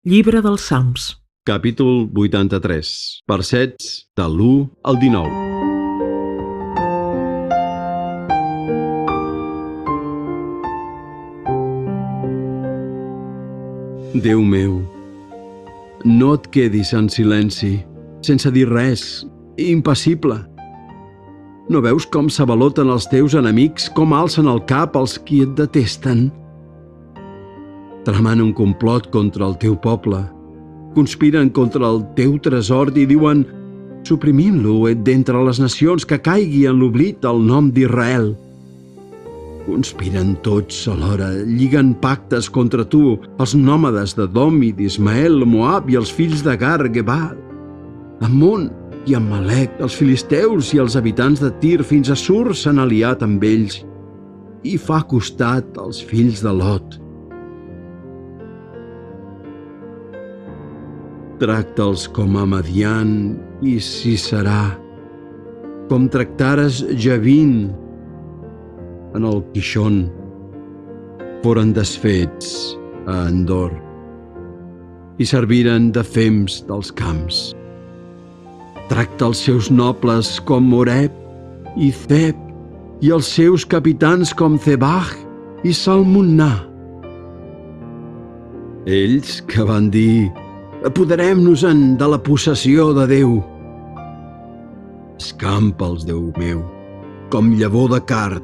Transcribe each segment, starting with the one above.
Llibre dels Salms. Capítol 83. Versets de l'1 al 19. Déu meu, no et quedis en silenci, sense dir res, impassible. No veus com s'avaloten els teus enemics, com alcen el cap els qui et detesten? Tramen un complot contra el teu poble, conspiren contra el teu tresor i diuen: suprimim-lo d'entre les nacions, que caigui en l'oblit el nom d'Israel. Conspiren tots alhora, lliguen pactes contra tu, els nòmades d'Edom i d'Ismael, Moab i els fills d'Agar, Gebal, Ammon i Amalek, els filisteus i els habitants de Tir, fins a Sur s'han aliat amb ells i fa costat als fills de Lot. Tracta'ls com a Madian i Sisera, com tractares Jabin en el Quixon. Foren desfets a Endor i serviren de fems dels camps. Tracta els seus nobles com Oreb i Zeb i els seus capitans com Zebah i Salmunna. Ells que van dir: apoderem-nos-en de la possessió de Déu. Escampa'ls, Déu meu, com llavor de card,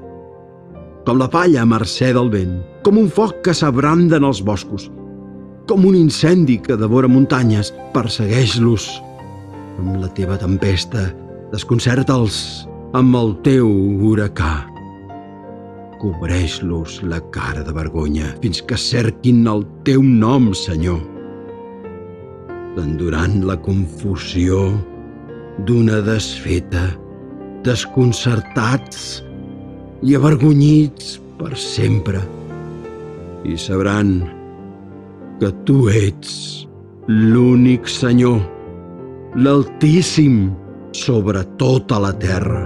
com la palla a mercè del vent, com un foc que s'abranda en els boscos, com un incendi que devora muntanyes. Persegueix-los amb la teva tempesta, desconcerta'ls amb el teu huracà. Cobreix-los la cara de vergonya fins que cerquin el teu nom, Senyor. Endurant la confusió d'una desfeta, desconcertats i avergonyits per sempre, i sabran que tu ets l'únic Senyor, l'Altíssim sobre tota la terra.